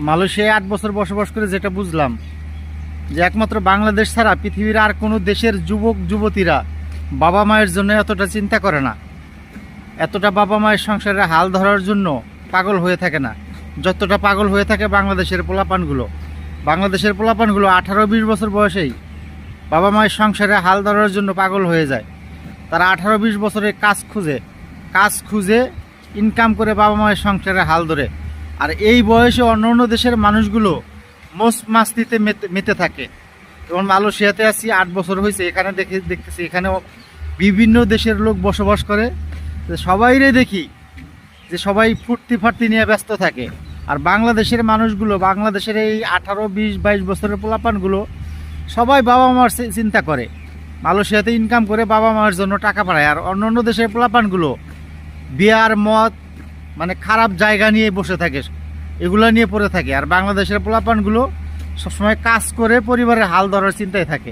মালয়েশিয়ায় 8 বছর বসবাস করে যেটা বুঝলাম যে একমাত্র বাংলাদেশ ছাড়া পৃথিবীর আর কোনো দেশের যুবক যুবতীরা বাবা মায়ের জন্য এতটা চিন্তা করে না, এতটা বাবা মায়ের সংসারে হাল ধরার জন্য পাগল হয়ে থাকে না যতটা পাগল হয়ে থাকে বাংলাদেশের পোলাপানগুলো। বাংলাদেশের পোলাপানগুলো 18-20 বছর বয়সেই বাবা মায়ের সংসারে হাল ধরার জন্য পাগল হয়ে যায়। তারা 18-20 বছরে কাজ খুঁজে ইনকাম করে বাবা মায়ের সংসারে হাল ধরে। আর এই বয়সে অন্য অন্য দেশের মানুষগুলো মাস্তিতে মেতে থাকে। যেমন মালয়েশিয়াতে আছি, 8 বছর হয়েছে, এখানে দেখতেছি এখানে বিভিন্ন দেশের লোক বসবাস করে। সবাইরে দেখি যে সবাই ফুর্তি ফার্তি নিয়ে ব্যস্ত থাকে। আর বাংলাদেশের মানুষগুলো, বাংলাদেশের এই 18-20-22 বছরের পোলাপানগুলো সবাই বাবা মার চিন্তা করে, মালয়েশিয়াতে ইনকাম করে বাবা মার জন্য টাকা পাঠায়। আর অন্য অন্য দেশের পোলাপানগুলো বিয়ার মদ মানে খারাপ জায়গা নিয়ে বসে থাকে, এগুলো নিয়ে পড়ে থাকে। আর বাংলাদেশের পোলাপানগুলো সবসময় কাজ করে পরিবারের হাল ধরার চিন্তায় থাকে।